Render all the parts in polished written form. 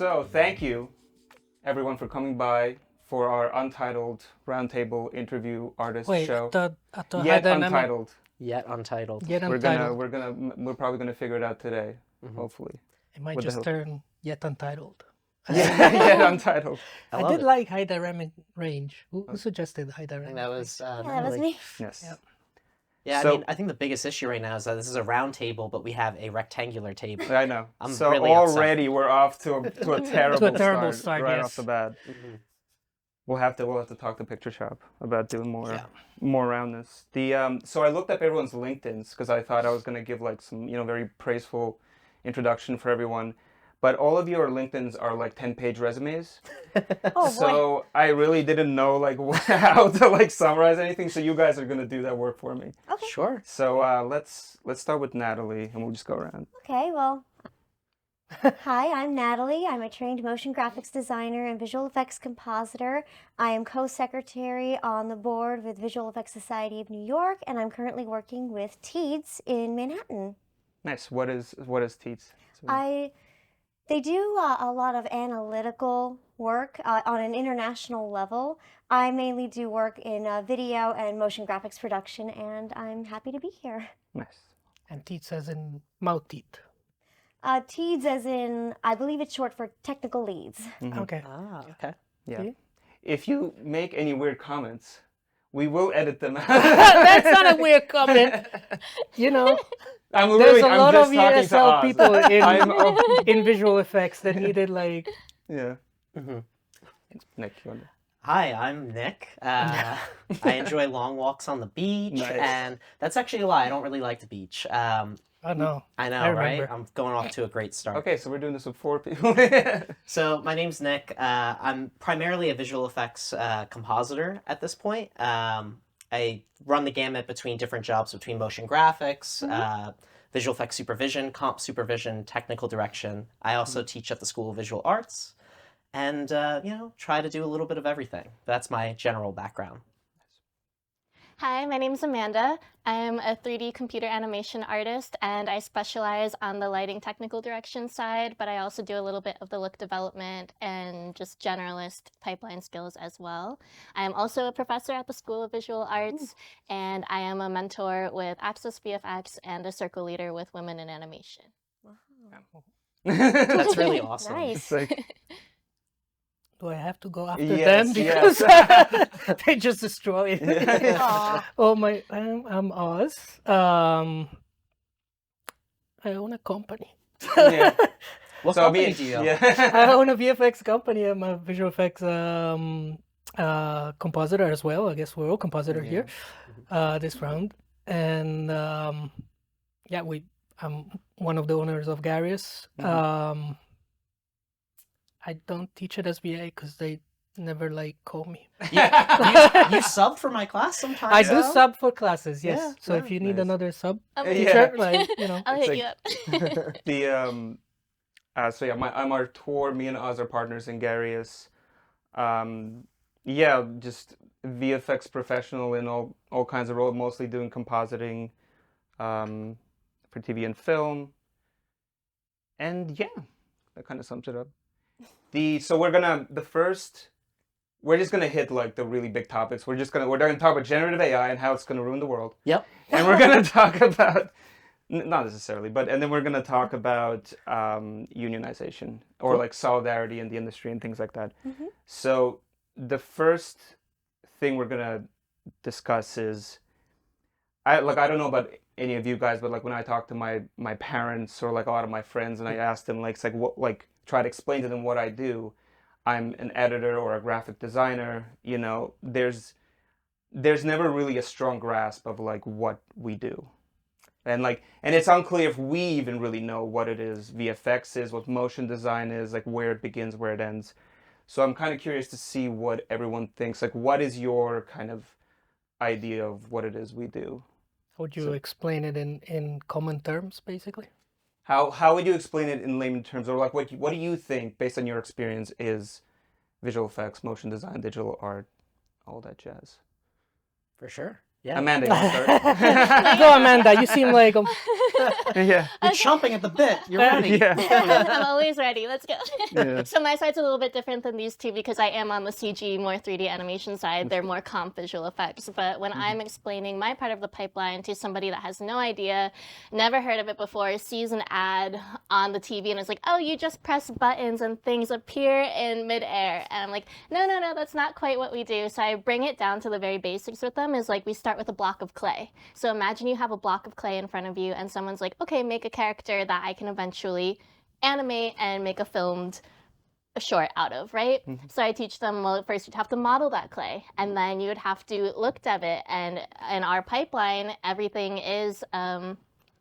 So thank you, everyone, for coming by for our Untitled Roundtable Interview Artist Show. I thought Yet Untitled. Yet Untitled. Yet Untitled. We're probably gonna figure it out today, hopefully. It might What the just hell? turn Yet Untitled. Yet Untitled. I did like high dynamic range. Who suggested high I dynamic? think that was that was Natalie. me. Yes. Yep. Yeah, So- I mean, I think the biggest issue right now is that this is a round table, but we have a rectangular table. I know. I'm so really upset. already we're off to a terrible start, right yes. off the bat. Mhm. We'll have to talk to Picture Shop about doing Yeah. more around this. So I looked up everyone's LinkedIn's because I thought I was gonna give like some very praiseful introduction for everyone, but all of your LinkedIn's are like 10-page resumes. Oh boy. So I really didn't know like how to like summarize anything. So you guys are gonna do that work for me. Okay. Sure. So let's start with Natalie and we'll just go around. Okay, well, hi, I'm Natalie. I'm a trained motion graphics designer and visual effects compositor. I am co-secretary on the board with Visual Effects Society of New York, and I'm currently working with TEEDS in Manhattan. Nice. What is Teats? They do a lot of analytical work on an international level. I mainly do work in video and motion graphics production, and I'm happy to be here. Nice. And teeth as in mouth teeth. TEEDS as in, I believe it's short for technical leads. Mhm. Okay. Ah, okay. Yeah. See? If you make any weird comments, we will edit them out. That's not a weird comment. You know, I'm there's a I'm lot just of talking to ESL Oz. people I'm, in visual effects that needed like. yeah. hmm Nick, you want to? Hi, I'm Nick. I enjoy long walks on the beach, Nice. and that's actually a lie. I don't really like the beach. Oh no. I know, I right? remember. I'm going off to a great start. Okay, so we're doing this with 4 people. So my name's Nick. I'm primarily a visual effects compositor at this point. I run the gamut between different jobs, between motion graphics, visual effects supervision, comp supervision, technical direction. I also teach at the School of Visual Arts, and try to do a little bit of everything. That's my general background. Hi, my name is Amanda. I'm a 3D computer animation artist, and I specialize on the lighting technical direction side, but I also do a little bit of the look development and just generalist pipeline skills as well. I am also a professor at the School of Visual Arts, and I am a mentor with Access VFX and a circle leader with Women in Animation. That's really awesome. Nice. It's like, Do I have to go after Yes, them because they just destroyed it? Aw. Oh my! I'm Oz. I own a company. yeah. What So I company mean, do you own? yeah. I own a VFX company. I'm a visual effects compositor as well. I guess we're all compositor here this round. And I'm one of the owners of Garius. I don't teach at SBA because they never call me. You sub for my class sometimes. I do though? sub for classes, yes. Yeah, So if you need nice. another sub Oh, Yeah. teacher, I'll It's hit like- you up. The so yeah, I'm our tour. Me and Oz are partners in Garius. Just VFX professional in all kinds of roles, mostly doing compositing for TV and film. And yeah, that kind of sums it up. We're just gonna hit like the really big topics. We're gonna talk about generative AI and how it's gonna ruin the world. Yep. And we're gonna talk about not necessarily, and then we're gonna talk about unionization or Cool. like solidarity in the industry and things like that. So the first thing we're gonna discuss is I don't know about any of you guys, but like when I talk to my parents or like a lot of my friends and I ask them like it's like what like try to explain to them what I do. I'm an editor or a graphic designer, there's never really a strong grasp of like what we do. And it's unclear if we even really know what it is VFX is, what motion design is, like where it begins, where it ends. So I'm kind of curious to see what everyone thinks. Like what is your kind of idea of what it is we do? would you explain it in common terms, basically? How would you explain it in layman terms, or like what do you think, based on your experience, is visual effects, motion design, digital art, all that jazz? For sure. Yeah. Amanda, you want to start? Go, Amanda. You seem like Yeah. You're chomping at the bit. You're ready. Yeah. I'm always ready. Let's go. Yeah. So my side's a little bit different than these two because I am on the CG, more 3D animation side. They're more comp visual effects. But when I'm explaining my part of the pipeline to somebody that has no idea, never heard of it before, sees an ad on the TV and is like, oh, you just press buttons and things appear in midair. And I'm like, no, that's not quite what we do. So I bring it down to the very basics with them is like we start with a block of clay. So imagine you have a block of clay in front of you and someone's like, okay, make a character that I can eventually animate and make a filmed short out of, right? So I teach them, well, first you'd have to model that clay and then you would have to look at it. And in our pipeline, everything is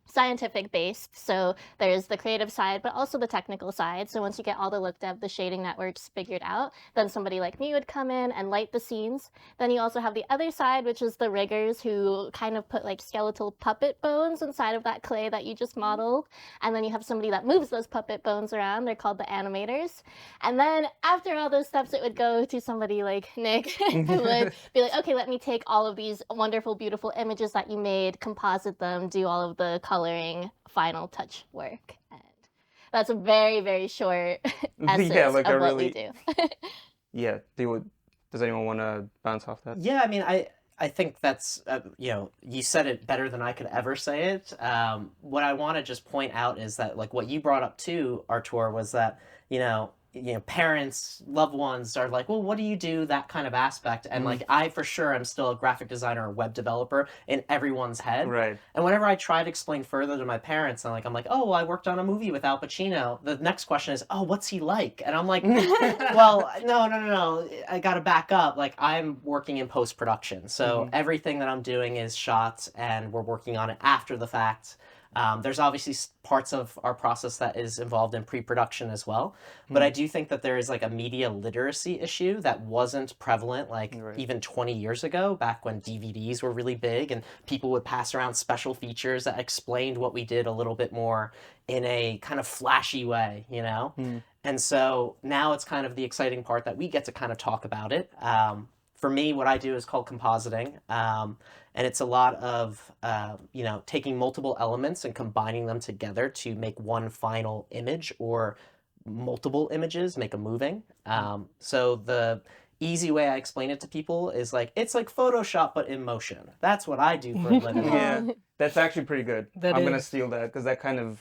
scientific based. So there's the creative side, but also the technical side. So once you get all the look dev, the shading networks figured out, then somebody like me would come in and light the scenes. Then you also have the other side, which is the riggers who kind of put like skeletal puppet bones inside of that clay that you just modeled. And then you have somebody that moves those puppet bones around. They're called the animators. And then after all those steps, it would go to somebody like Nick who would be like, okay, let me take all of these wonderful, beautiful images that you made, composite them, do all of the coloring, final touch work. And that's a very, very short essence Yeah, like of a what really- we do. Yeah. Does anyone want to bounce off that? Yeah, I mean, I think that's, you know, you said it better than I could ever say it. What I want to just point out is that, like, what you brought up too, Artur, was that, you know, parents, loved ones are like, well, what do you do? That kind of aspect. And like, I for sure am still a graphic designer or web developer in everyone's head. Right. And whenever I try to explain further to my parents, I'm like, oh, well, I worked on a movie with Al Pacino. The next question is, oh, what's he like? And I'm like, well, no. I got to back up. Like, I'm working in post-production. So everything that I'm doing is shot and we're working on it after the fact. There's obviously parts of our process that is involved in pre-production as well. But I do think that there is like a media literacy issue that wasn't prevalent like even 20 years ago, back when DVDs were really big and people would pass around special features that explained what we did a little bit more in a kind of flashy way, you know? And so now it's kind of the exciting part that we get to kind of talk about it. For me, what I do is called compositing. And it's a lot of, you know, taking multiple elements and combining them together to make one final image or multiple images, make a moving. So the easy way I explain it to people is like, it's like Photoshop, but in motion. That's what I do for a living. Yeah. That's actually pretty good. That I'm going to is. steal that because that kind of,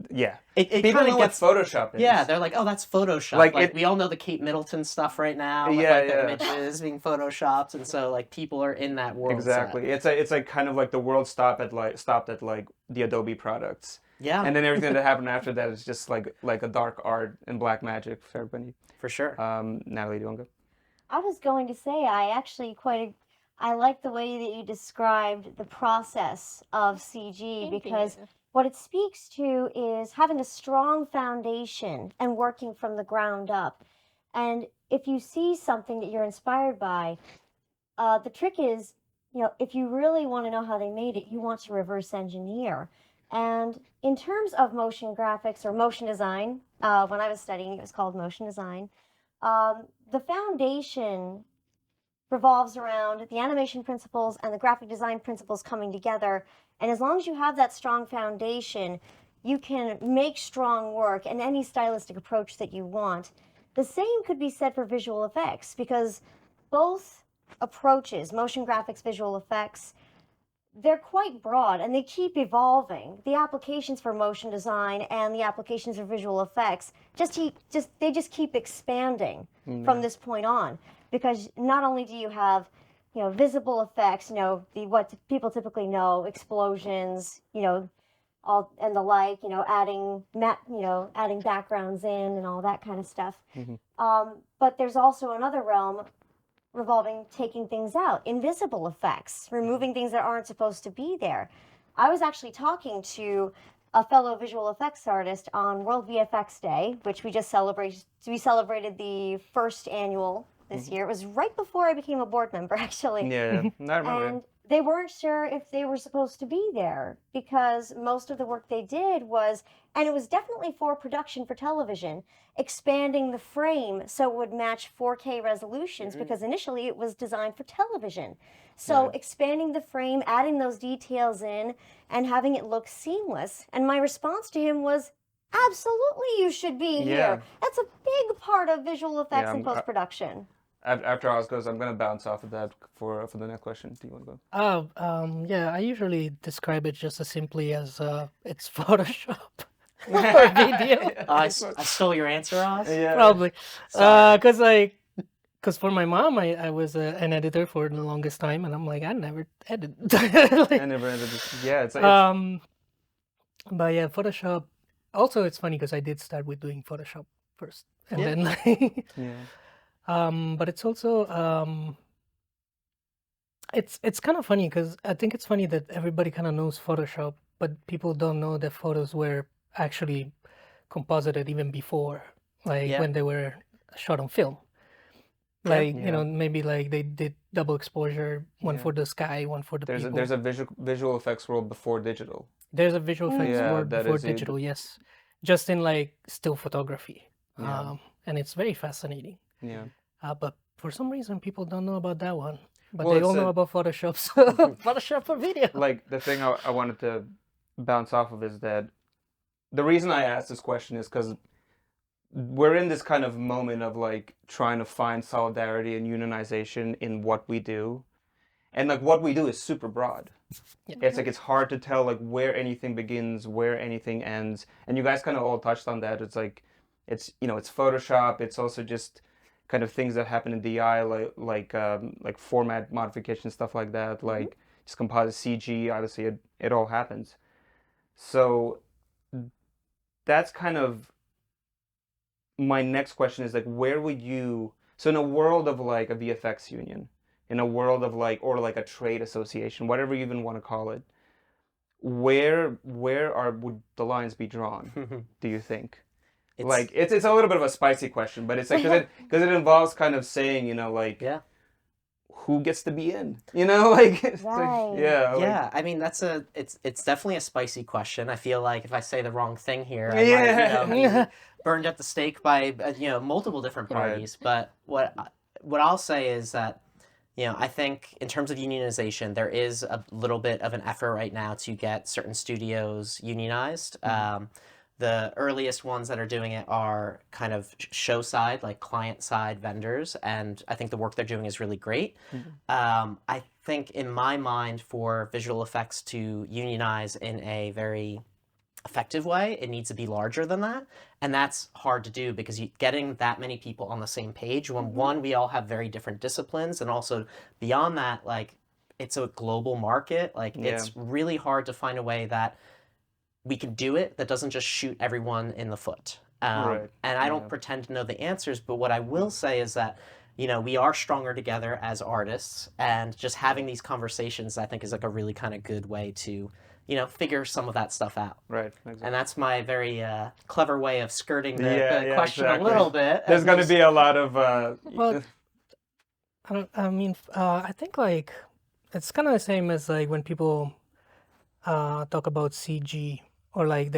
yeah. It People kind know of gets... what Photoshop is. Yeah, they're like, oh, that's Photoshop. Like, Like we all know the Kate Middleton stuff right now. With, Yeah, like, the yeah. images being photoshopped, and so like people are in that world. Exactly. It's like kind of like the world stopped at like the Adobe products. Yeah, And then everything that happened after that is just like a dark art and black magic for everybody. for sure. Natalie, do you want to go? I was going to say, I like the way that you described the process of CG because what it speaks to is having a strong foundation and working from the ground up. And if you see something that you're inspired by, the trick is, you know, if you really want to know how they made it, you want to reverse engineer. And in terms of motion graphics or motion design, when I was studying, it was called motion design. The foundation revolves around the animation principles and the graphic design principles coming together. And as long as you have that strong foundation, you can make strong work in any stylistic approach that you want. The same could be said for visual effects because both approaches, motion graphics, visual effects, they're quite broad and they keep evolving. The applications for motion design and the applications for visual effects they just keep expanding from this point on, because not only do you have, you know, visible effects, you know, what people typically know, explosions, you know, all and the like, you know, adding backgrounds in and all that kind of stuff. But there's also another realm revolving taking things out, invisible effects, removing things that aren't supposed to be there. I was actually talking to a fellow visual effects artist on World VFX Day, which we just celebrated. We celebrated the first annual this year. It was right before I became a board member, actually. Yeah, I remember. And they weren't sure if they were supposed to be there because most of the work they did was, and it was definitely for production for television, expanding the frame so it would match 4K resolutions because initially it was designed for television. So Right. expanding the frame, adding those details in, and having it look seamless. And my response to him was, absolutely, you should be Yeah. here. That's a big part of visual effects Yeah, and post-production. After ours goes, I'm gonna bounce off of that for the next question. Do you want to go? Yeah, I usually describe it just as simply as it's Photoshop for video. I stole your answer, Oz. Yeah. Probably. Sorry. Because for my mom, I was an editor for the longest time, and I'm like, I never edit. I never ended this. Yeah, it's But yeah, Photoshop. Also, it's funny because I did start with doing Photoshop first, and Yeah. then yeah. but it's also it's kind of funny because I think it's funny that everybody kind of knows Photoshop, but people don't know that photos were actually composited even before, like Yeah. when they were shot on film. Yeah. Like, Yeah. maybe like they did double exposure, one Yeah. for the sky, one for the people. There's a visual effects world before digital. There's a visual effects Yeah, world that before is a- digital, yes. Just in like still photography. Yeah. And it's very fascinating. Yeah. But for some reason, people don't know about that one. But Well, they all it's know a- about Photoshop, Photoshop for video. Like the thing I wanted to bounce off of is that the reason I asked this question is because we're in this kind of moment of like trying to find solidarity and unionization in what we do. And like what we do is super broad. Yeah. It's like it's hard to tell like where anything begins, where anything ends. And you guys kind of all touched on that. It's like it's it's Photoshop, it's also just kind of things that happen in DI like format modification, stuff like that, like just composite CG, obviously it all happens. So that's kind of my next question is like where would you so in a world of like a VFX union, in a world of like or like a trade association, whatever you even want to call it, where would the lines be drawn, do you think? Like it's a little bit of a spicy question, but it's like because it involves kind of saying like Yeah. who gets to be in, like it's Right. like, yeah like, Yeah, I mean it's definitely a spicy question. I feel like if I say the wrong thing here, I Yeah. might, be burned at the stake by multiple different Right. parties. But what I'll say is that I think in terms of unionization, there is a little bit of an effort right now to get certain studios unionized. The earliest ones that are doing it are kind of show side, like client side vendors, and I think the work they're doing is really great. I think in my mind, for visual effects to unionize in a very effective way, it needs to be larger than that, and that's hard to do because getting that many people on the same page when one, we all have very different disciplines, and also beyond that, like it's a global market, like it's really hard to find a way that we can do it that doesn't just shoot everyone in the foot. Right. And I don't pretend to know the answers, but what I will say is that we are stronger together as artists, and just having these conversations I think is like a really kind of good way to figure some of that stuff out. right exactly. And that's my very clever way of skirting the Yeah, question exactly. a little bit. There's going to be a lot of Well, I think like it's kind of the same as like when people talk about CG or like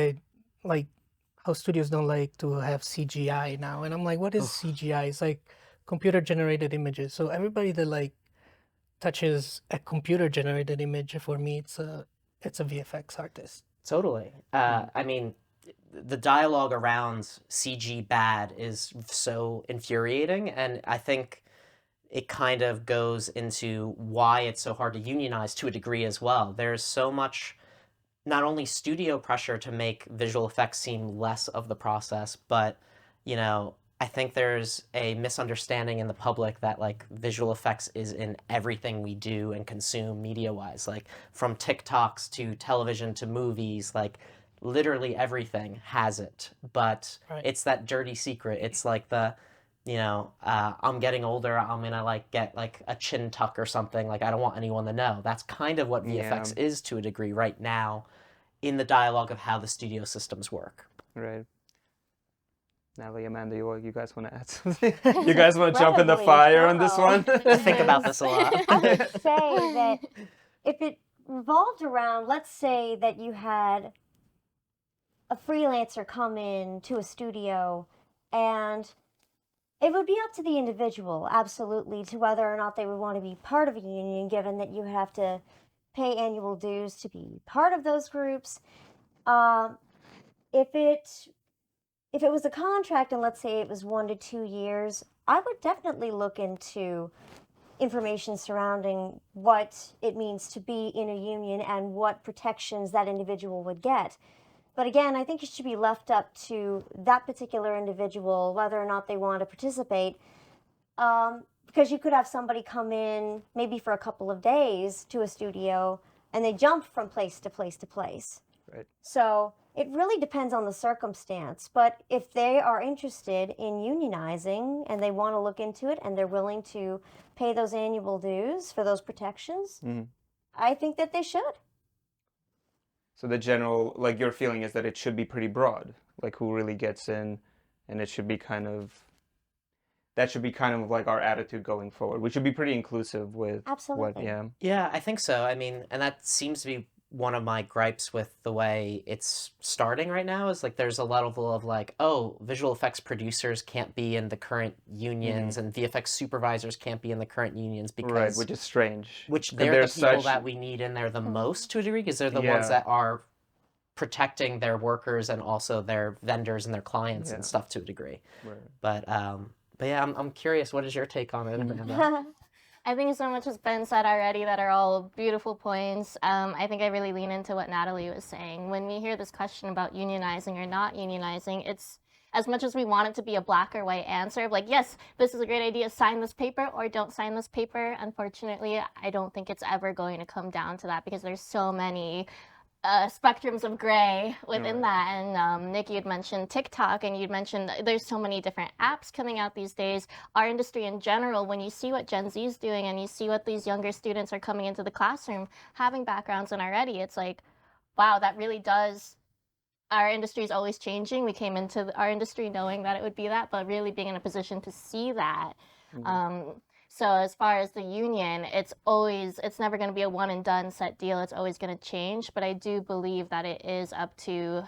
how studios don't like to have CGI now, and I'm like, what is CGI? It's like computer generated images. So everybody that like touches a computer generated image, for me, it's a VFX artist. Totally. I mean, the dialogue around CG bad is so infuriating, and I think it kind of goes into why it's so hard to unionize to a degree as well. There's so much, not only studio pressure to make visual effects seem less of the process, but, I think there's a misunderstanding in the public that like visual effects is in everything we do and consume media-wise, like from TikToks to television to movies, like literally everything has it. But it's that dirty secret. It's like the, I'm getting older, I'm gonna like get like a chin tuck or something. Like I don't want anyone to know. That's kind of what VFX is to a degree right now in the dialogue of how the studio systems work. right. Natalie, Amanda, you guys want to add something? You guys want to jump in the Incredibly fire on this thorough. one? I think about this a lot. I would say that if it revolved around, let's say that you had a freelancer come in to a studio, and it would be up to the individual, absolutely, to whether or not they would want to be part of a union, given that you have to pay annual dues to be part of those groups. Um, if it was a contract, and let's say it was 1 to 2 years, I would definitely look into information surrounding what it means to be in a union and what protections that individual would get. But again, I think it should be left up to that particular individual whether or not they want to participate. Because you could have somebody come in maybe for a couple of days to a studio and they jump from place to place to place. Right. So it really depends on the circumstance. But if they are interested in unionizing and they want to look into it and they're willing to pay those annual dues for those protections, I think that they should. So the general, like your feeling is that it should be pretty broad, like who really gets in, and it should be that should be kind of like our attitude going forward. We should be pretty inclusive with Absolutely. Yeah, I think so. I mean, and that seems to be one of my gripes with the way it's starting right now is like there's a level of like, oh, visual effects producers can't be in the current unions and VFX supervisors can't be in the current unions because right, which is strange. Which 'Cause they're the people that we need in there the most to a degree because they're the ones Yeah. that are protecting their workers and also their vendors and their clients and stuff to a degree. Right. But yeah, I'm curious. What is your take on it, Amanda? I think so much has been said already that are all beautiful points. I think I really lean into what Natalie was saying. When we hear this question about unionizing or not unionizing, it's as much as we want it to be a black or white answer of like, yes, this is a great idea, sign this paper or don't sign this paper. Unfortunately, I don't think it's ever going to come down to that because there's so many spectrums of gray within that. And Nick, you'd mentioned TikTok, and you'd mentioned there's so many different apps coming out these days. Our industry in general, when you see what Gen Z is doing and you see what these younger students are coming into the classroom, having backgrounds in already, it's like, wow, that really does. Our industry is always changing. We came into our industry knowing that it would be that, but really being in a position to see that. So as far as the union, it's never going to be a one and done set deal. It's always going to change. But I do believe that it is up to,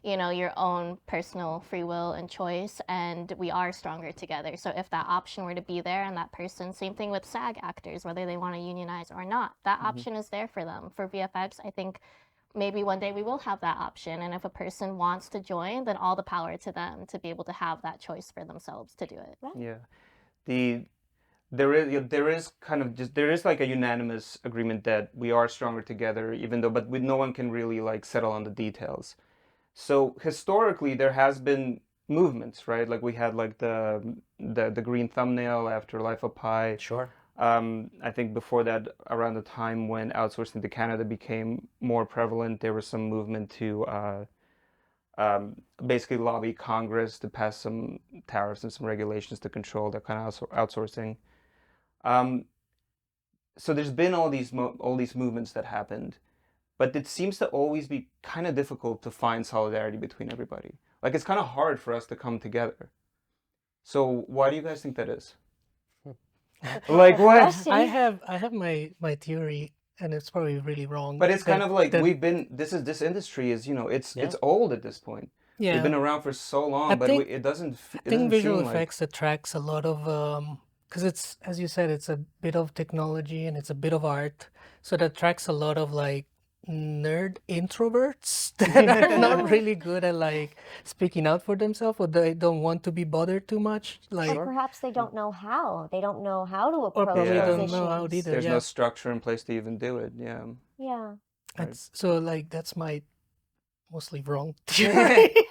your own personal free will and choice. And we are stronger together. So if that option were to be there and that person, same thing with SAG actors, whether they want to unionize or not, that option is there for them. For VFX, I think maybe one day we will have that option. And if a person wants to join, then all the power to them to be able to have that choice for themselves to do it. Yeah. There is like a unanimous agreement that we are stronger together, but no one can really like settle on the details. So historically, there has been movements, right? Like we had like the green thumbnail after Life of Pi. Sure. I think before that, around the time when outsourcing to Canada became more prevalent, there was some movement to basically lobby Congress to pass some tariffs and some regulations to control that kind of outsourcing. So there's been all these movements that happened, but it seems to always be kind of difficult to find solidarity between everybody. Like it's kind of hard for us to come together. So why do you guys think that is? Like what? I have my theory, and it's probably really wrong. But it's kind of like this industry is, it's old at this point. Yeah. We've been around for so long, it doesn't I think visual effects attracts a lot of because it's, as you said, it's a bit of technology and it's a bit of art, so it attracts a lot of like nerd introverts that are not really good at like speaking out for themselves, or they don't want to be bothered too much. Like, or perhaps they don't know how. They don't know how to approach probably those don't know how issues. either. There's no structure in place to even do it. Yeah. Yeah. So like that's my mostly wrong.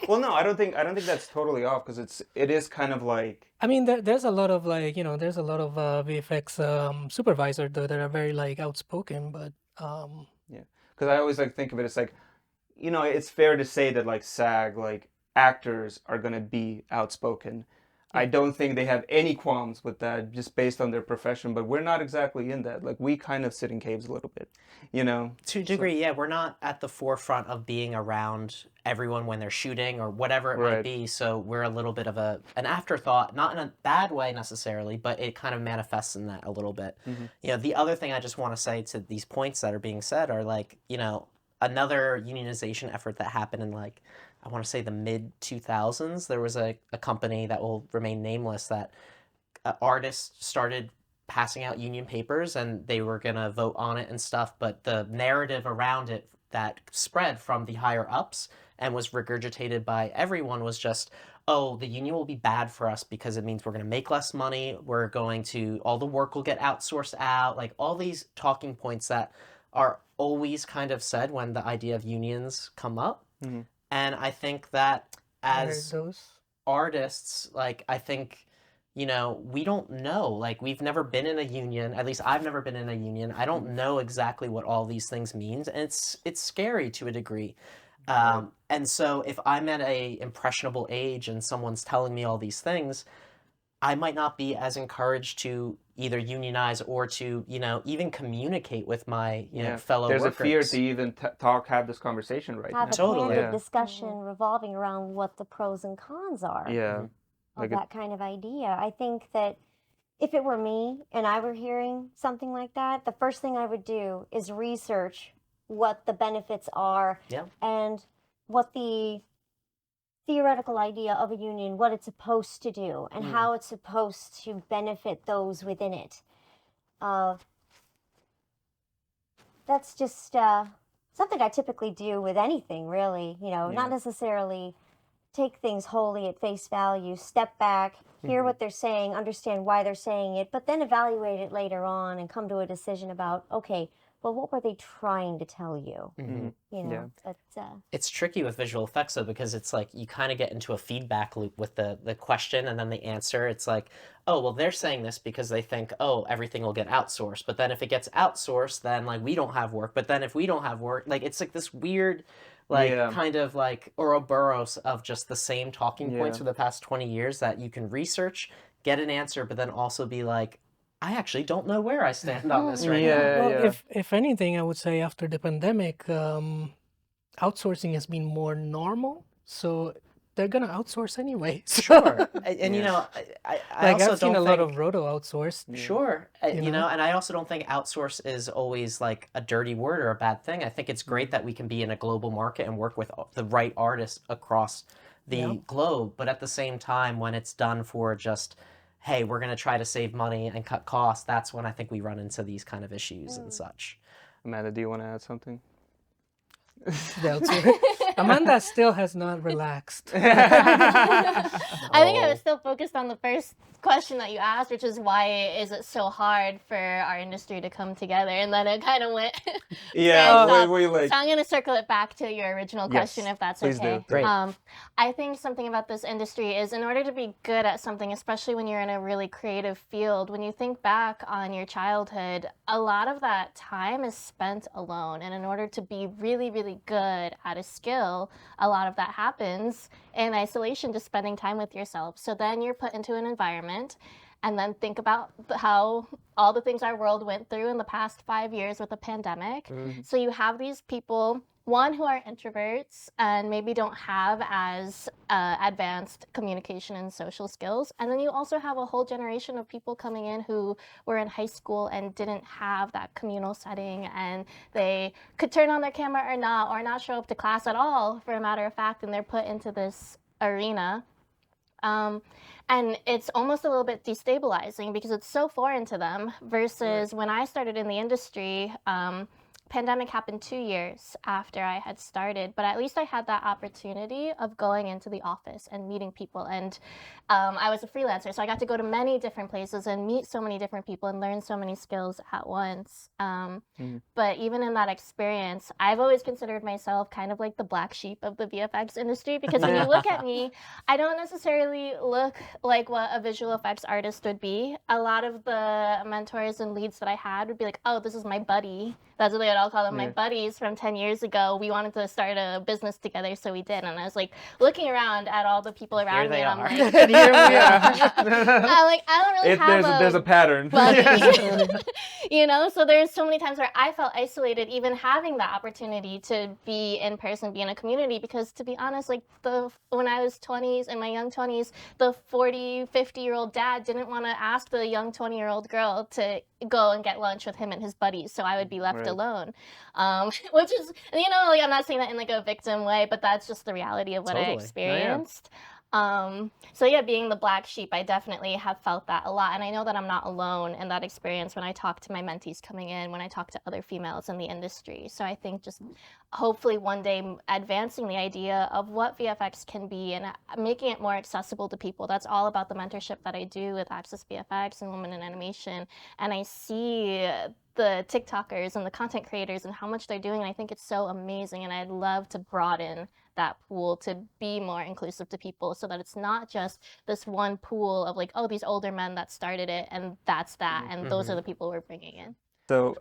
Well, no, I don't think that's totally off because it is kind of like. I mean, there's a lot of like there's a lot of VFX supervisors though that are very like outspoken, but yeah, because I always like think of it as like, it's fair to say that like SAG like actors are gonna be outspoken. I don't think they have any qualms with that just based on their profession, but we're not exactly in that. Like, we kind of sit in caves a little bit, you know? To a degree, yeah, we're not at the forefront of being around everyone when they're shooting or whatever it might Right. be, so we're a little bit of an afterthought, not in a bad way necessarily, but it kind of manifests in that a little bit. You know, the other thing I just want to say to these points that are being said are like, you know, another unionization effort that happened in like, I want to say the mid 2000s, there was a company that will remain nameless that artists started passing out union papers and they were going to vote on it and stuff, but the narrative around it that spread from the higher ups and was regurgitated by everyone was just, oh, the union will be bad for us because it means we're going to make less money, we're going to, all the work will get outsourced out, like all these talking points that are always kind of said when the idea of unions come up. And I think that as artists, like, I think, you know, we don't know. Like, we've never been in a union. At least I've never been in a union. I don't know exactly what all these things means, and it's scary to a degree. And so if I'm at a impressionable age and someone's telling me all these things, I might not be as encouraged to either unionize or to, you know, even communicate with my, you know, fellow There's workers. a fear to even have this conversation right Have now. a Totally. candid discussion revolving around what the pros and cons are Yeah. of that kind of idea. I think that if it were me and I were hearing something like that, the first thing I would do is research what the benefits are and what the theoretical idea of a union, what it's supposed to do, and how it's supposed to benefit those within it. That's just something I typically do with anything, really. You know, not necessarily take things wholly at face value, step back, hear what they're saying, understand why they're saying it, but then evaluate it later on and come to a decision about, okay, well, what were they trying to tell you? You know, it's tricky with visual effects though, because it's like you kind of get into a feedback loop with the question and then the answer. It's like, oh, well, they're saying this because they think, oh, everything will get outsourced. But then if it gets outsourced, then like we don't have work. But then if we don't have work, like it's like this weird, like kind of like Ouroboros of just the same talking points for the past 20 years that you can research, get an answer, but then also be like, I actually don't know where I stand on this right now. Well, if anything, I would say after the pandemic, outsourcing has been more normal. So they're gonna outsource anyway. Sure, and you know, I like also I've seen don't a lot think- of roto outsourced. Sure, you know, and I also don't think outsource is always like a dirty word or a bad thing. I think it's great that we can be in a global market and work with the right artists across the globe. But at the same time, when it's done for just, hey, we're going to try to save money and cut costs, that's when I think we run into these kind of issues and such. Amanda, do you want to add something? Amanda still has not relaxed. I think I was still focused on the first question that you asked, which is why is it so hard for our industry to come together? And then it kind of went. We like. So I'm going to circle it back to your original question, if that's please okay. do. Great. I think something about this industry is in order to be good at something, especially when you're in a really creative field, when you think back on your childhood, a lot of that time is spent alone. And in order to be really, really good at a skill, a lot of that happens in isolation, just spending time with yourself. So then you're put into an environment and then think about how all the things our world went through in the past 5 years with the pandemic. So you have these people, one, who are introverts and maybe don't have as advanced communication and social skills. And then you also have a whole generation of people coming in who were in high school and didn't have that communal setting, and they could turn on their camera or not show up to class at all, for a matter of fact, and they're put into this arena. And it's almost a little bit destabilizing because it's so foreign to them versus when I started in the industry. Pandemic happened 2 years after I had started, but at least I had that opportunity of going into the office and meeting people. And I was a freelancer, so I got to go to many different places and meet so many different people and learn so many skills at once. But even in that experience, I've always considered myself kind of like the black sheep of the VFX industry, because when you look at me, I don't necessarily look like what a visual effects artist would be. A lot of the mentors and leads that I had would be like, oh, this is my buddy. That's what they would I'll call them my Yeah. buddies from 10 years ago, we wanted to start a business together, so we did. And I was like looking around at all the people around me, they and I'm are. like, And here we are. I'm like, I don't really have There's a pattern. buddy. You know, so there's so many times where I felt isolated even having the opportunity to be in person, be in a community, because to be honest, like when I was 20s, in my young 20s, the 40, 50-year-old dad didn't want to ask the young 20-year-old girl to go and get lunch with him and his buddies, so I would be left Right. alone. Which is, you know, like I'm not saying that in like a victim way, but that's just the reality of what I Totally. experienced. So yeah, being the black sheep, I definitely have felt that a lot. And I know that I'm not alone in that experience when I talk to my mentees coming in, when I talk to other females in the industry. So I think just hopefully one day advancing the idea of what VFX can be and making it more accessible to people. That's all about the mentorship that I do with Access VFX and Women in Animation. And I see the TikTokers and the content creators and how much they're doing. And I think it's so amazing. And I'd love to broaden that pool to be more inclusive to people so that it's not just this one pool of like, oh, these older men that started it and that's that. And those are the people we're bringing in. So,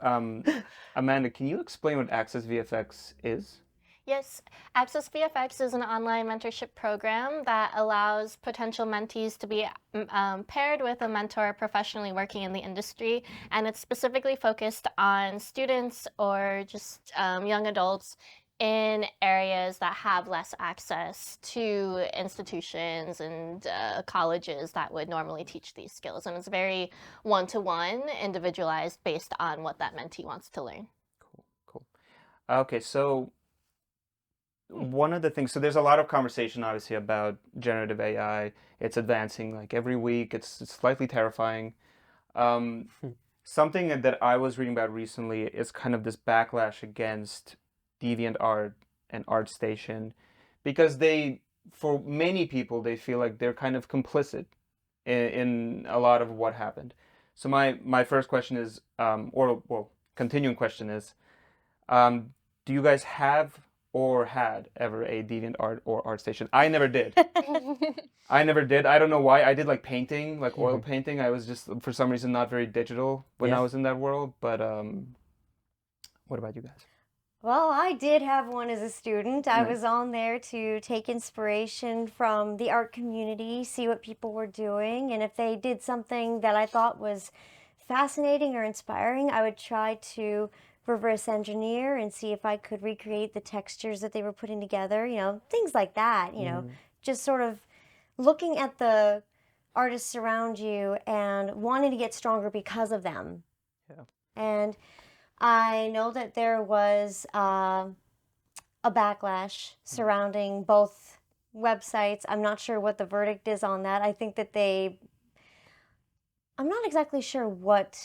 Amanda, can you explain what Access VFX is? Yes, Access VFX is an online mentorship program that allows potential mentees to be paired with a mentor professionally working in the industry, and it's specifically focused on students or just young adults in areas that have less access to institutions and colleges that would normally teach these skills. And it's very one-to-one, individualized based on what that mentee wants to learn. Cool. Okay, so one of the things, so there's a lot of conversation obviously about generative AI. It's advancing like every week. It's slightly terrifying. Something that I was reading about recently is kind of this backlash against DeviantArt and ArtStation, because for many people, they feel like they're kind of complicit in a lot of what happened. So my first question is, continuing question is, do you guys have or had ever a DeviantArt or ArtStation? I never did. I never did. I don't know why. I did like painting, like oil painting. I was just, for some reason, not very digital when I was in that world. But what about you guys? Well, I did have one as a student. I was on there to take inspiration from the art community, see what people were doing, and if they did something that I thought was fascinating or inspiring, I would try to reverse engineer and see if I could recreate the textures that they were putting together, you know, things like that, you know, just sort of looking at the artists around you and wanting to get stronger because of them. Yeah. And I know that there was a backlash surrounding both websites. I'm not sure what the verdict is on that. I think that I'm not exactly sure what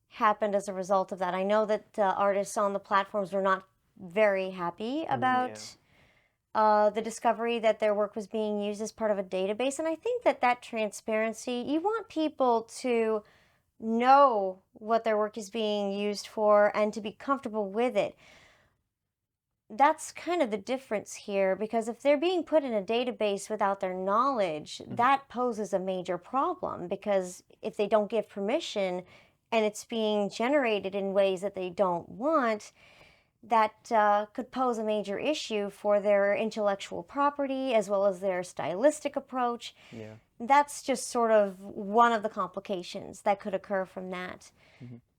happened as a result of that. I know that artists on the platforms were not very happy about the discovery that their work was being used as part of a database. And I think that transparency, you want people to know what their work is being used for and to be comfortable with it. That's kind of the difference here, because if they're being put in a database without their knowledge, that poses a major problem, because if they don't give permission and it's being generated in ways that they don't want, that could pose a major issue for their intellectual property as well as their stylistic approach. Yeah. That's just sort of one of the complications that could occur from that.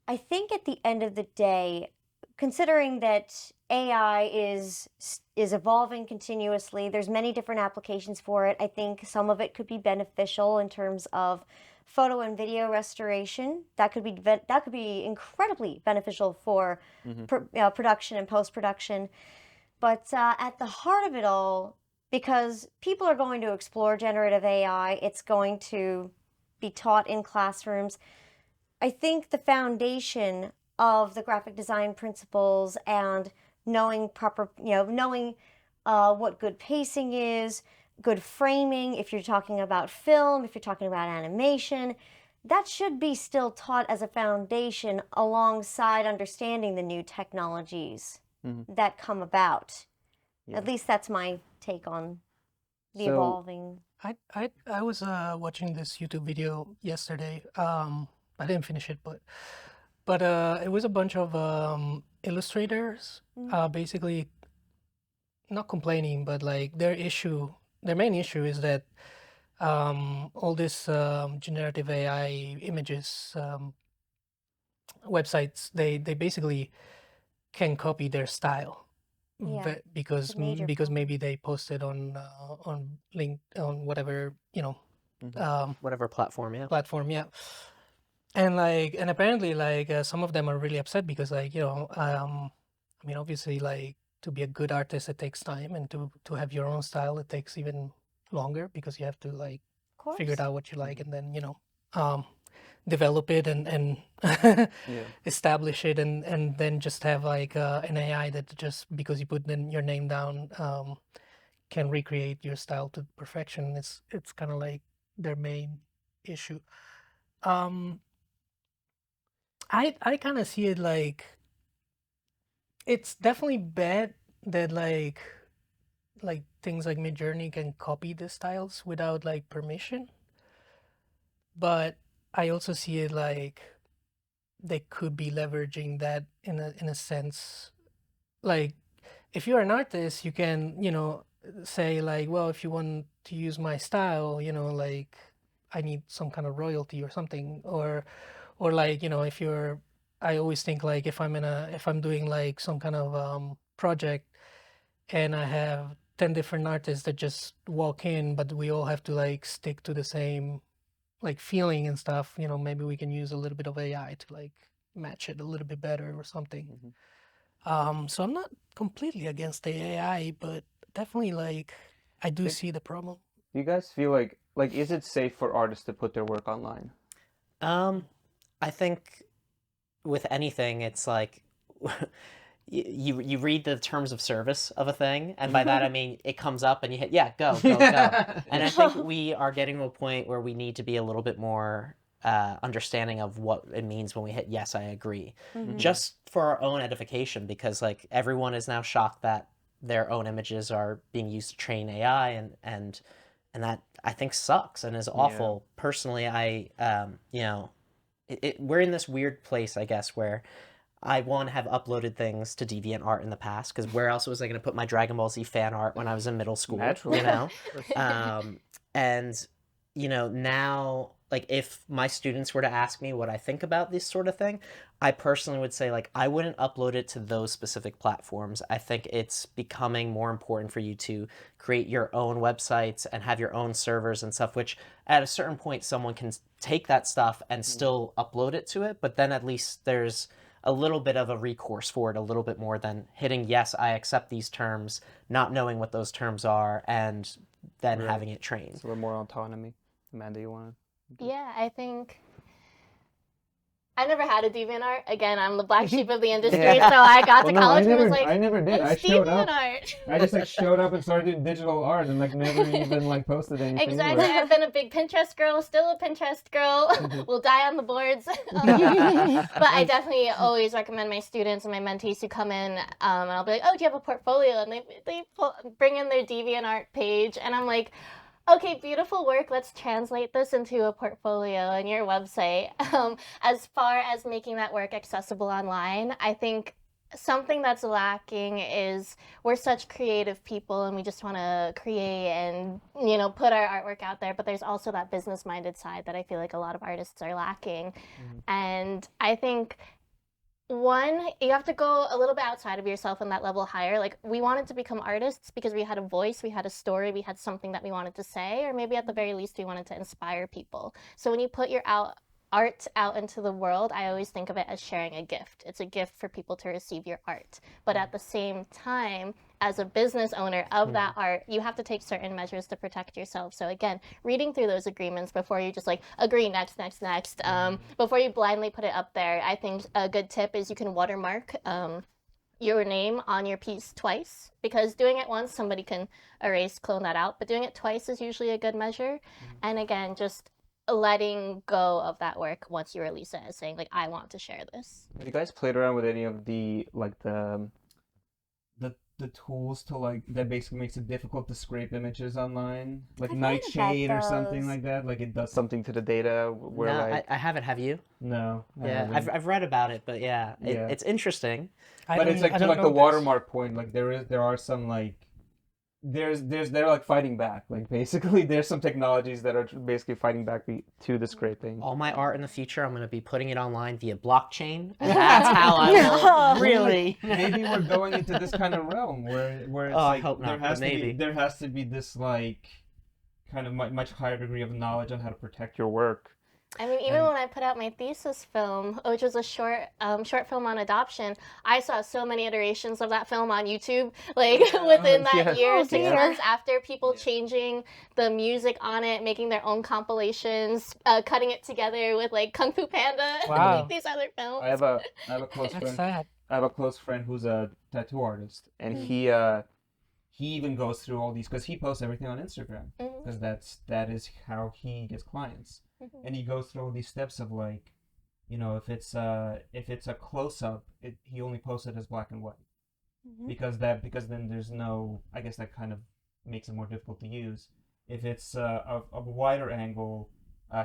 I think at the end of the day, considering that AI is evolving continuously, there's many different applications for it. I think some of it could be beneficial in terms of photo and video restoration. That could be incredibly beneficial for production and post-production. But at the heart of it all, because people are going to explore generative AI, it's going to be taught in classrooms. I think the foundation of the graphic design principles and knowing what good pacing is, good framing, if you're talking about film, if you're talking about animation, that should be still taught as a foundation alongside understanding the new technologies that come about. Yeah. At least that's my take on the evolving. I was watching this YouTube video yesterday. I didn't finish it, but it was a bunch of illustrators basically not complaining, but like their main issue is that all this generative AI images websites, they basically can copy their style. Yeah, Because it's a major because problem. maybe they posted on link on whatever Whatever platform, yeah. platform, yeah. And apparently like some of them are really upset because like I mean obviously like to be a good artist it takes time, and to have your own style it takes even longer because you have to like Of figure course. out what you like and then develop it and Yeah. establish it, and then just have like an AI that just because you put your name down can recreate your style to perfection. It's kind of like their main issue. um I kind of see it like it's definitely bad that like things like Midjourney can copy the styles without like permission, but I also see it like they could be leveraging that in a sense. Like if you're an artist, you can, say like, well, if you want to use my style, like I need some kind of royalty or something, or like, if you're, I always think like if I'm doing like some kind of project and I have 10 different artists that just walk in, but we all have to like stick to the same like feeling and stuff, maybe we can use a little bit of AI to like match it a little bit better or something. So I'm not completely against the AI, but definitely like I do see the problem. Do you guys feel like is it safe for artists to put their work online? I think with anything, it's like you read the terms of service of a thing, and by that I mean it comes up and you hit go. And I think we are getting to a point where we need to be a little bit more understanding of what it means when we hit yes, I agree, just for our own edification, because like everyone is now shocked that their own images are being used to train AI, and that I think sucks and is awful. Personally, I we're in this weird place, I guess, where I have uploaded things to DeviantArt in the past, because where else was I going to put my Dragon Ball Z fan art when I was in middle school? Naturally. You know, and now like if my students were to ask me what I think about this sort of thing, I personally would say like I wouldn't upload it to those specific platforms. I think it's becoming more important for you to create your own websites and have your own servers and stuff, which at a certain point someone can take that stuff and still upload it to it, but then at least there's a little bit of a recourse for it, a little bit more than hitting yes, I accept these terms, not knowing what those terms are, and then having it trained. So we're more autonomy. Amanda, you want to? Yeah, I think I never had a DeviantArt. Again, I'm the black sheep of the industry, so I got to college and was like, I never did. I "What's showed up. DeviantArt?" I just like showed up and started doing digital art and like never even like posted anything. Exactly. Anywhere. I've been a big Pinterest girl, still a Pinterest girl. We'll die on the boards. But I definitely always recommend my students and my mentees who come in, and I'll be like, "Oh, do you have a portfolio?" And they bring in their DeviantArt page, and I'm like, okay, beautiful work. Let's translate this into a portfolio and your website. As far as making that work accessible online, I think something that's lacking is we're such creative people and we just want to create and put our artwork out there, but there's also that business minded side that I feel like a lot of artists are lacking. And I think one, you have to go a little bit outside of yourself and that level higher. Like we wanted to become artists because we had a voice, we had a story, we had something that we wanted to say, or maybe at the very least we wanted to inspire people. So when you put your art out into the world, I always think of it as sharing a gift. It's a gift for people to receive your art. But at the same time, as a business owner of that art, you have to take certain measures to protect yourself. So again, reading through those agreements before you just like agree next, before you blindly put it up there. I think a good tip is you can watermark your name on your piece twice, because doing it once, somebody can erase, clone that out, but doing it twice is usually a good measure. And again, just letting go of that work once you release it, as saying like, I want to share this. Have you guys played around with any of the the tools to like that basically makes it difficult to scrape images online, like I've heard Nightshade or about something those. like that. Like it does something to the data where No, like I haven't. Have you? no, I Yeah, haven't. I've read about it, but yeah, Yeah. it's interesting. But it's like I to don't like the know this. watermark point, like there are some like they're like fighting back. Like basically there's some technologies that are basically fighting back to the scraping. All my art in the future, I'm going to be putting it online via blockchain, and that's how I will really. Maybe we're going into this kind of realm where it's Oh, I like hope not, but maybe. there has to be this like kind of much higher degree of knowledge on how to protect your work. I mean, even when I put out my thesis film, which was a short film on adoption, I saw so many iterations of that film on YouTube, like within that year, Oh, 6 dear. months after, people changing the music on it, making their own compilations, cutting it together with like Kung Fu Panda and Wow. like these other films. I have a close That's friend. sad. I have a close friend who's a tattoo artist, and he even goes through all these because he posts everything on Instagram because that is how he gets clients, and he goes through all these steps of like, you know, if it's a close up, he only posts it as black and white because then there's no, I guess that kind of makes it more difficult to use. If it's a wider angle,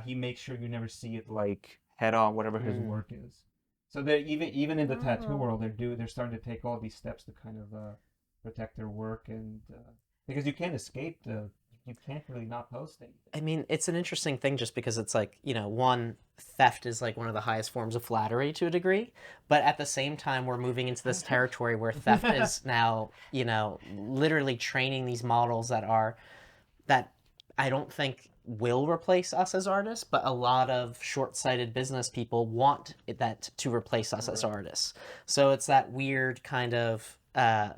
he makes sure you never see it like head on, whatever his work is. So they're even in the tattoo world, they're starting to take all these steps to kind of protect their work, and because you can't escape you can't really not post anything. I mean, it's an interesting thing just because it's like, you know, one, theft is like one of the highest forms of flattery to a degree, but at the same time, we're moving into this territory where theft is now, you know, literally training these models that I don't think will replace us as artists, but a lot of short-sighted business people want that to replace us as artists. So it's that weird kind of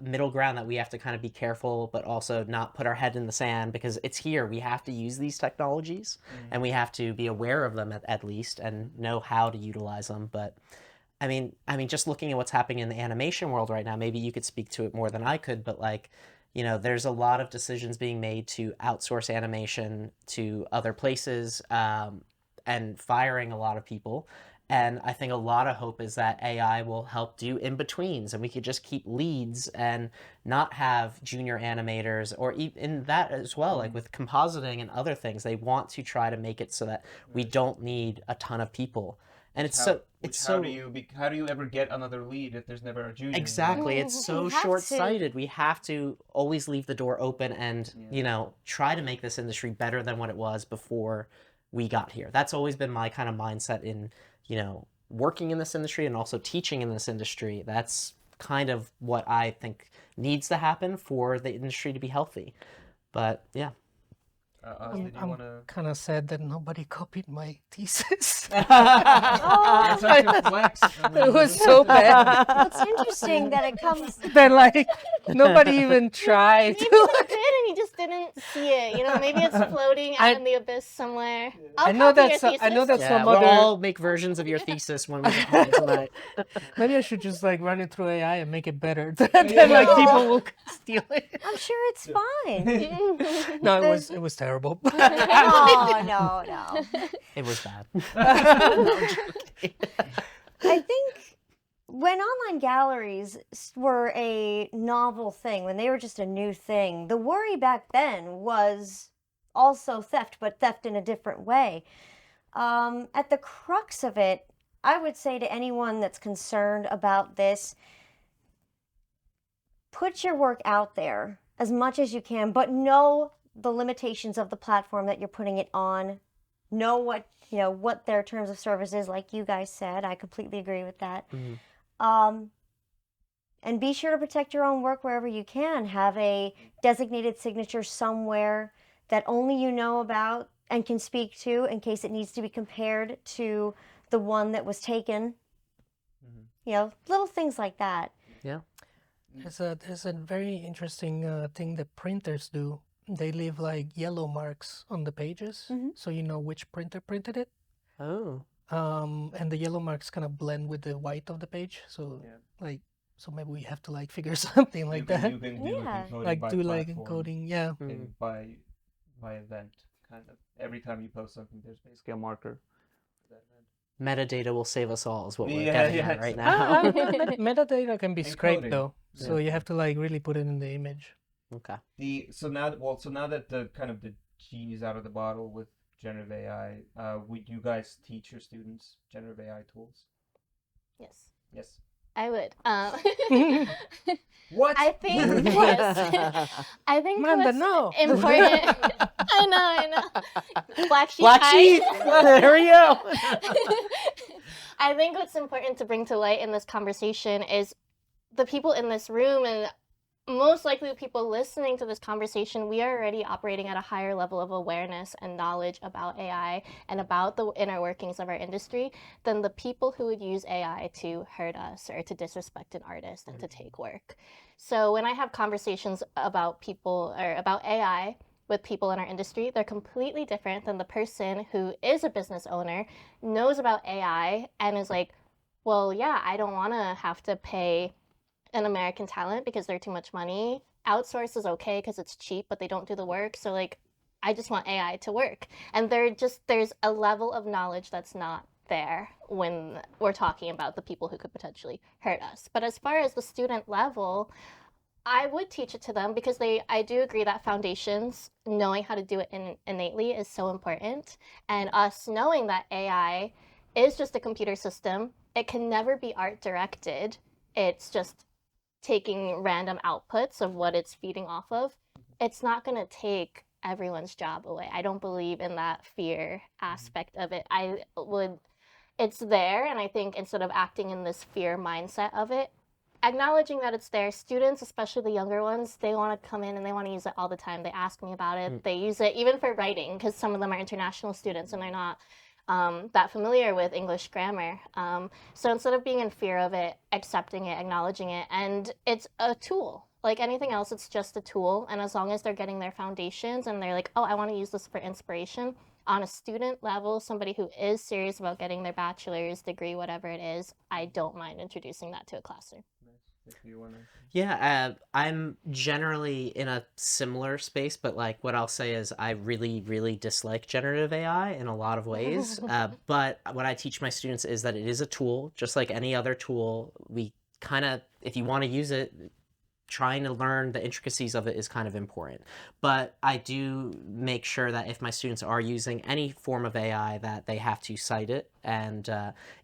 middle ground that we have to kind of be careful, but also not put our head in the sand because it's here. We have to use these technologies and we have to be aware of them at least and know how to utilize them. But I mean, just looking at what's happening in the animation world right now, maybe you could speak to it more than I could, but like, you know, there's a lot of decisions being made to outsource animation to other places and firing a lot of people. And I think a lot of hope is that AI will help do in-betweens and we could just keep leads and not have junior animators, or in that as well, like with compositing and other things, they want to try to make it so that we don't need a ton of people. And how do you ever get another lead if there's never a junior? Exactly. It's so We have short-sighted. We have to always leave the door open and, you know, try to make this industry better than what it was before we got here. That's always been my kind of mindset in, you know, working in this industry and also teaching in this industry. That's kind of what I think needs to happen for the industry to be healthy. But yeah. Did you want to? Kind of sad that nobody copied my thesis. That's such a flex. It was so bad It's interesting that it comes. that like nobody even tried. Maybe they did and you just didn't see it. You know, maybe it's floating out in the abyss somewhere. I know copy that's your I know thesis. that Yeah, some we'll other. all make versions of your thesis when we get home tonight. Maybe I should just like run it through AI and make it better. Then like people will steal it. I'm sure it's fine. No, it was terrible. Oh, no. It was bad. I think when online galleries were a novel thing, when they were just a new thing, the worry back then was also theft, but theft in a different way. At the crux of it, I would say to anyone that's concerned about this, put your work out there as much as you can, but know the limitations of the platform that you're putting it on. Know what their terms of service is, like you guys said. I completely agree with that. And be sure to protect your own work wherever you can. Have a designated signature somewhere that only you know about and can speak to in case it needs to be compared to the one that was taken. You know, little things like that. Yeah. There's a very interesting thing that printers do. They leave like yellow marks on the pages, so you know which printer printed it. Oh. And the yellow marks kind of blend with the white of the page, so so maybe we have to like figure something like that. You can do encoding Like by do like platform encoding, yeah. and by event, kind of. Every time you post something, there's basically a marker. Metadata will save us all is what we're Yeah, getting at yeah. right now. Metadata can be scraped Encoding. though. So you have to like really put it in the image. Okay. So now that the kind of the genie's out of the bottle with generative AI, would you guys teach your students generative AI tools? Yes, Yes. I would. What? I think yes. I think Amanda, what's no. important. I know. Black sheep. Black hi. sheep. There we go. I think what's important to bring to light in this conversation is the people in this room and most likely the people listening to this conversation, we are already operating at a higher level of awareness and knowledge about AI and about the inner workings of our industry than the people who would use AI to hurt us or to disrespect an artist and to take work. So when I have conversations about people or about AI with people in our industry, they're completely different than the person who is a business owner, knows about AI, and is like, well, yeah, I don't want to have to pay an American talent because they're too much money. Outsource is okay because it's cheap, but they don't do the work. So like, I just want AI to work. And there's a level of knowledge that's not there when we're talking about the people who could potentially hurt us. But as far as the student level, I would teach it to them because I do agree that foundations, knowing how to do it innately is so important. And us knowing that AI is just a computer system, it can never be art directed. It's just taking random outputs of what it's feeding off of. It's not going to take everyone's job away. I don't believe in that fear aspect of it. It's there, and I think instead of acting in this fear mindset of it, acknowledging that it's there. Students, especially the younger ones, they want to come in and they want to use it all the time. They ask me about it. They use it even for writing because some of them are international students and they're not that familiar with English grammar. So instead of being in fear of it, accepting it, acknowledging it, and it's a tool. Like anything else, it's just a tool. And as long as they're getting their foundations and they're like, oh, I want to use this for inspiration on a student level, somebody who is serious about getting their bachelor's degree, whatever it is, I don't mind introducing that to a classroom. Yeah, I'm generally in a similar space, but like what I'll say is I really, really dislike generative AI in a lot of ways. But what I teach my students is that it is a tool, just like any other tool. We kind of, if you want to use it, trying to learn the intricacies of it is kind of important. But I do make sure that if my students are using any form of AI, that they have to cite it. And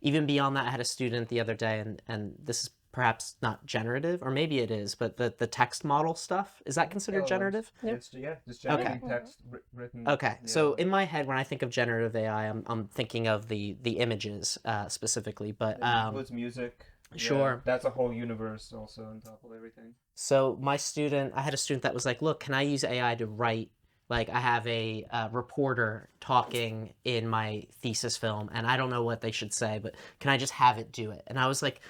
even beyond that, I had a student the other day, and this is perhaps not generative, or maybe it is, but the text model stuff, is that considered generative? It's, just generating text written. Okay, so in my head, when I think of generative AI, I'm thinking of the images specifically, but it includes music. Sure. That's a whole universe also on top of everything. So I had a student that was like, look, can I use AI to write? Like I have a reporter talking in my thesis film and I don't know what they should say, but can I just have it do it? And I was like,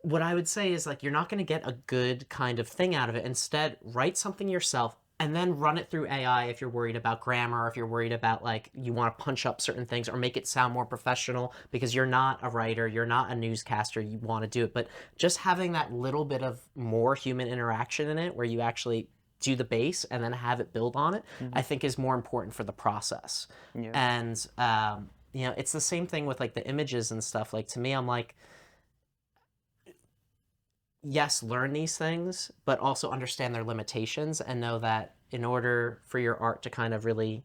what I would say is like, you're not going to get a good kind of thing out of it. Instead, write something yourself and then run it through AI if you're worried about grammar, or if you're worried about like you want to punch up certain things or make it sound more professional because you're not a writer, you're not a newscaster, you want to do it. But just having that little bit of more human interaction in it where you actually do the base and then have it build on it, I think is more important for the process. Yeah. And, it's the same thing with like the images and stuff. Like to me, I'm like, yes, learn these things, but also understand their limitations and know that in order for your art to kind of really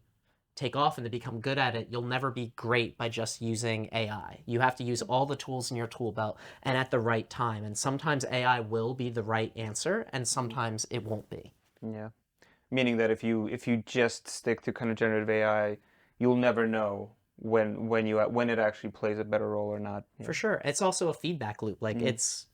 take off and to become good at it, you'll never be great by just using AI. You have to use all the tools in your tool belt and at the right time. And sometimes AI will be the right answer and sometimes it won't be. Yeah. Meaning that if you just stick to kind of generative AI, you'll never know when it actually plays a better role or not. Yeah. For sure. It's also a feedback loop. Like it's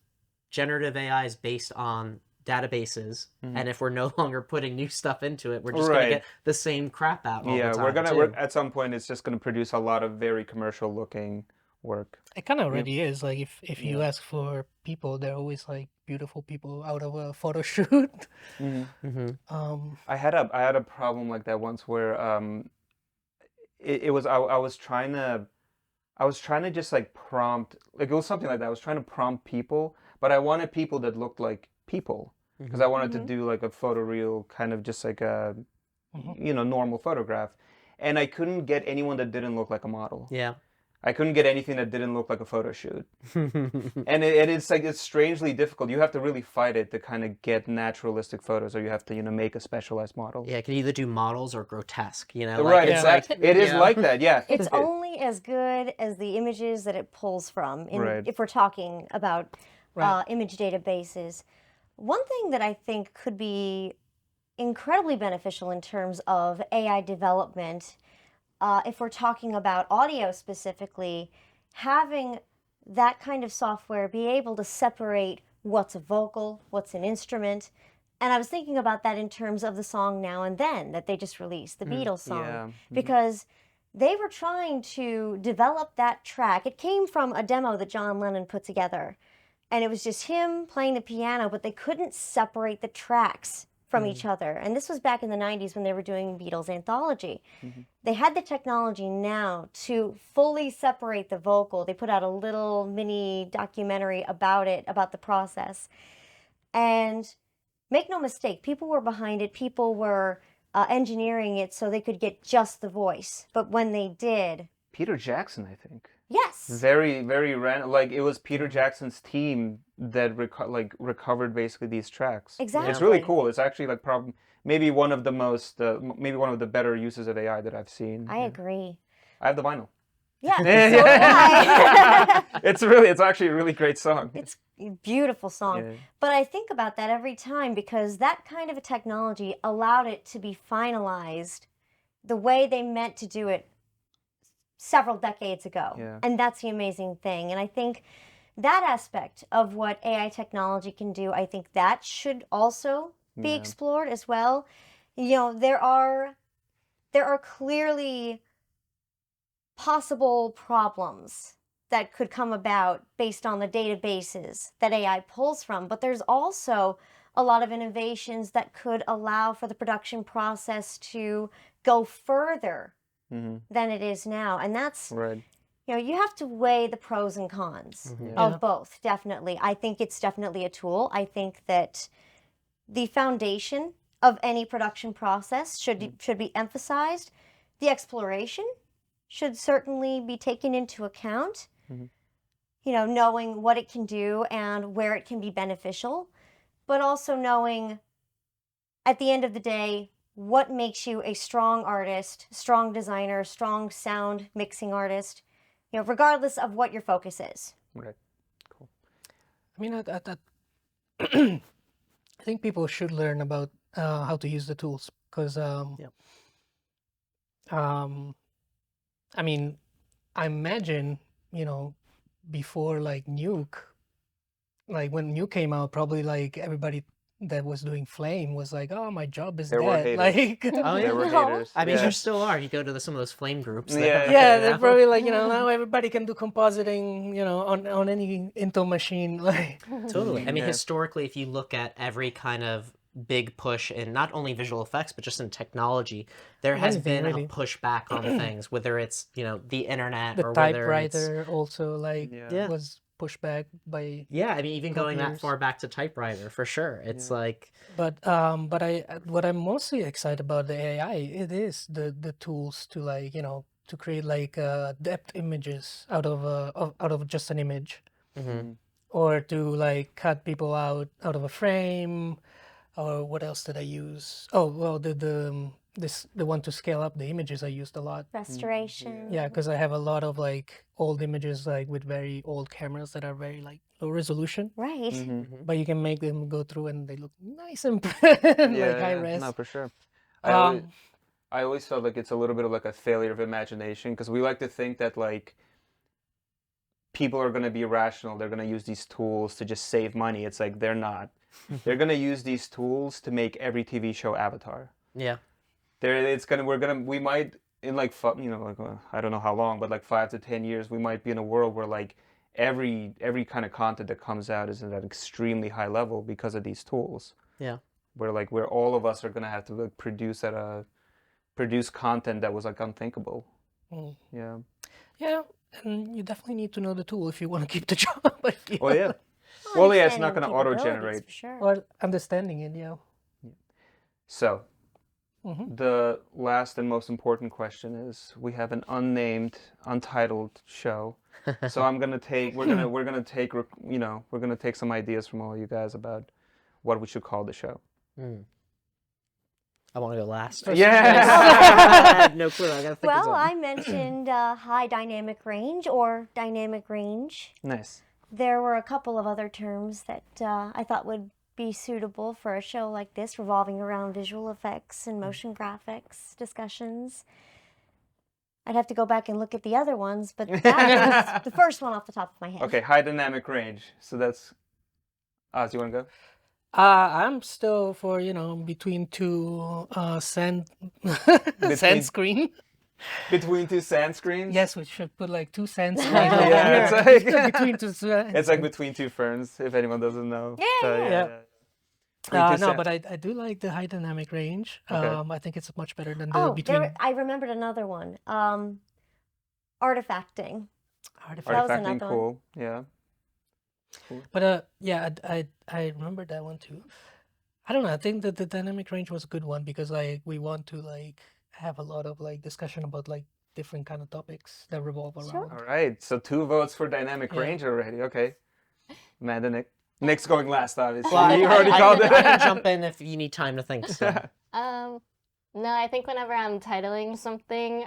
generative AI is based on databases, and if we're no longer putting new stuff into it, we're just going to get the same crap out all the time. we're at some point it's just going to produce a lot of very commercial looking work. It kind of already is. Like if you ask for people, they're always like beautiful people out of a photo shoot. I had a problem like that once where it was I was trying to just like prompt, like it was something like that. I was trying to prompt people, but I wanted people that looked like people because I wanted to do like a photoreal kind of just like a normal photograph, and I couldn't get anyone that didn't look like a model. Yeah. I couldn't get anything that didn't look like a photo shoot. And it's like, it's strangely difficult. You have to really fight it to kind of get naturalistic photos, or you have to, make a specialized model. Yeah, it can either do models or grotesque, Right, it's exactly. It is like that, yeah. It's only as good as the images that it pulls from, Right. if we're talking about Right. image databases. One thing that I think could be incredibly beneficial in terms of AI development, if we're talking about audio specifically, having that kind of software be able to separate what's a vocal, what's an instrument. And I was thinking about that in terms of the song Now and Then that they just released, the Beatles song, Yeah. because they were trying to develop that track. It came from a demo that John Lennon put together, and it was just him playing the piano, but they couldn't separate the tracks from each other. And this was back in the 90s when they were doing Beatles Anthology. They had the technology now to fully separate the vocal. They put out a little mini documentary about it, about the process. And make no mistake, people were behind it. People were engineering it so they could get just the voice. But when they did, Peter Jackson, I think. yes. Very, very random. Like, it was Peter Jackson's team that recovered basically these tracks. It's really Exactly. cool. It's actually like maybe one of the most, maybe one of the better uses of AI that I've seen. I agree. I have the vinyl. Yeah, so do I. It's actually a really great song. It's a beautiful song. Yeah. But I think about that every time because that kind of a technology allowed it to be finalized the way they meant to do it several decades ago. Yeah. And that's the amazing thing. And I think that aspect of what AI technology can do, I think that should also be Yeah. explored as well. There are clearly possible problems that could come about based on the databases that AI pulls from, but there's also a lot of innovations that could allow for the production process to go further than it is now. And that's, Right. you have to weigh the pros and cons Yeah. of both, definitely. I think it's definitely a tool. I think that the foundation of any production process should be emphasized. The exploration should certainly be taken into account, knowing what it can do and where it can be beneficial, but also knowing at the end of the day, what makes you a strong artist, strong designer, strong sound mixing artist, regardless of what your focus is. Right. Cool. I mean, I think people should learn about how to use the tools because, I mean, I imagine, before like Nuke, like when Nuke came out, probably like everybody that was doing Flame was like, "Oh, my job is There were dead." haters. Like, Oh, There yeah. were No. haters. I mean, yeah. there still are. You go to some of those flame groups. Yeah. yeah, they're probably like, now everybody can do compositing, on any Intel machine. Like, Totally. I mean, Yeah. historically, if you look at every kind of big push in not only visual effects, but just in technology, there has Anything, been really. a pushback on things, whether it's, the internet the or whether it's... typewriter also like Yeah. was pushed back by. Yeah, I mean, even going that Computers. far back to typewriter, for sure. It's like... But what I'm mostly excited about the AI, it is the tools to like to create like depth images out of just an image, or to like cut people out of a frame, or what else did I use? Oh well, the one to scale up the images I used a lot. Restoration. Yeah, because I have a lot of like old images like with very old cameras that are very like low resolution, Right. but you can make them go through and they look nice and like high res. No, for sure. Um, I always felt like it's a little bit of like a failure of imagination because we like to think that like people are going to be rational. They're going to use these tools to just save money. It's like they're not. They're going to use these tools to make every TV show Avatar. Yeah. We might in like I don't know how long, but like 5 to 10 years, we might be in a world where like every kind of content that comes out is at an extremely high level because of these tools. Yeah. Where all of us are gonna have to like produce content that was like unthinkable. Mm. Yeah. Yeah, and you definitely need to know the tool if you want to keep the job. I feel. Oh yeah. Well, yeah, it's not Understanding gonna capabilities, auto-generate. for sure. Or understanding it, yeah. So, the last and most important question is: we have an unnamed, untitled show, so we're gonna take some ideas from all you guys about what we should call the show. I want to go last. Yeah. I have no clue. I gotta think of Well, something. I mentioned high dynamic range or dynamic range. Nice. There were a couple of other terms that I thought would be suitable for a show like this, revolving around visual effects and motion graphics discussions. I'd have to go back and look at the other ones, but that was the first one off the top of my head. Okay, high dynamic range. So that's. Oz, you want to go? I'm still for, between two sand screen. Between two sand screens? Yes, we should put like two sand screens. Yeah, it's like between two. It's like between two ferns, if anyone doesn't know. Yeah, So, yeah. Between two No, sand- but I do like the high dynamic range. Okay. I think it's much better than the between I remembered another one. Artifacting. artifact. That was Artifacting, another one. cool. Yeah. But yeah, I remember that one too. I don't know. I think that the dynamic range was a good one because we want to have a lot of discussion about different kind of topics that revolve around. Sure. All right. So 2 votes for dynamic Yeah. range already. Okay. Amanda, Nick. Nick's going last, obviously. Well, you already called it. I can jump in if you need time to think. So. No, I think whenever I'm titling something,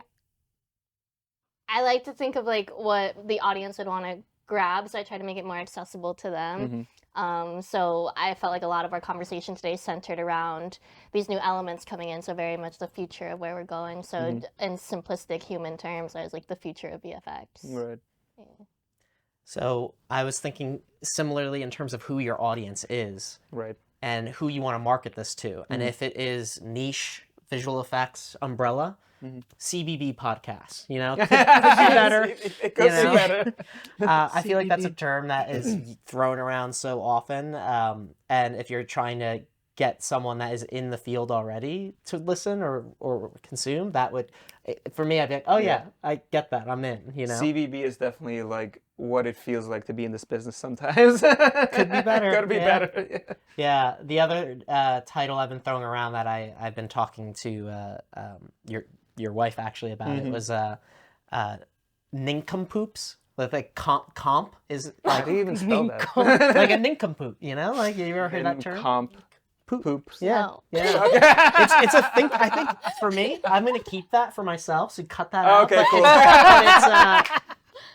I like to think of what the audience would want to grab, so I try to make it more accessible to them. So I felt like a lot of our conversation today centered around these new elements coming in, so very much the future of where we're going. So in simplistic human terms, I was like the future of VFX. Right. So I was thinking similarly in terms of who your audience is Right. and who you want to market this to. And if it is niche visual effects umbrella, CBB podcast, could do better. It could be better. I feel like that's a CBB. term that is thrown around so often. And if you're trying to get someone that is in the field already to listen or consume, that would, for me, I'd be like, oh yeah, I get that. I'm in, CVB is definitely like what it feels like to be in this business sometimes. Could be better. Could be yeah. better. Yeah, the other title I've been throwing around that I've been talking to your wife actually about it was nincompoops. Like comp is How like, do you even spell that? like a nincompoop, Like you ever heard that term? Comp. Poops. Yeah, No. yeah. it's a thing. I think for me, I'm gonna keep that for myself. So cut that out. Okay, but cool.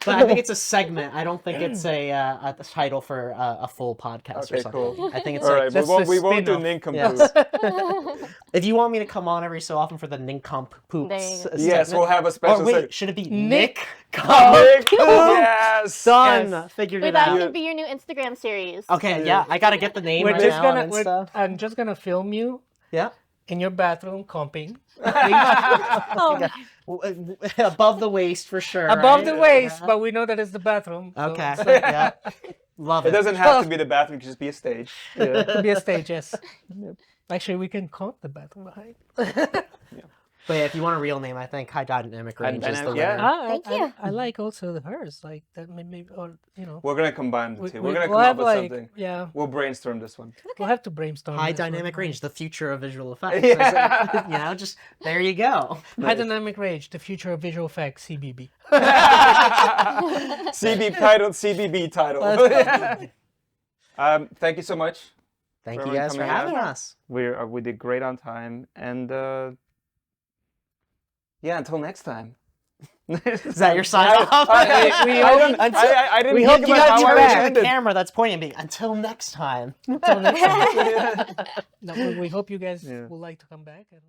But I think it's a segment. I don't think it's a title for a full podcast or Okay, something. cool. I think it's All like right, That's we a won't do spin-off. nincompoop. if you want me to come on every so often for the nincompoops. There you go. Yes, we'll have a special Or wait, segment. should it be Nick Nick, yes. Done. Yes. Figured Wait, it that out. could be your new Instagram series. Okay, yeah, I gotta get the name We're right just now gonna. and stuff. I'm just gonna film you Yeah. in your bathroom comping. Above the waist for sure. Above right? the waist, but we know that it's the bathroom. so- Okay. so Yeah. Love It it. doesn't have to be the bathroom; it can just be a stage. it could be a stage, yes. Actually, we can comp the bathroom behind. But yeah, if you want a real name, I think High Dynamic Range is the Dynamic, yeah. winner. Thank you. I like also hers, like that maybe, or We're gonna combine the two. We're gonna we'll come up have with something. yeah, We'll brainstorm this one. we'll have to brainstorm. High this one. Dynamic Range, the future of visual effects. Yeah. Just there you go. High dynamic range, the future of visual effects, CBB. CBB title. Thank you so much. Thank For you guys for coming out. having us. We did great on time, and yeah, until next time. Is that your sign off? I didn't We think hope you about got how I your would back. end The it. camera that's pointing at me. Until next time. Until next time. No, we hope you guys Yeah. will like to come back. And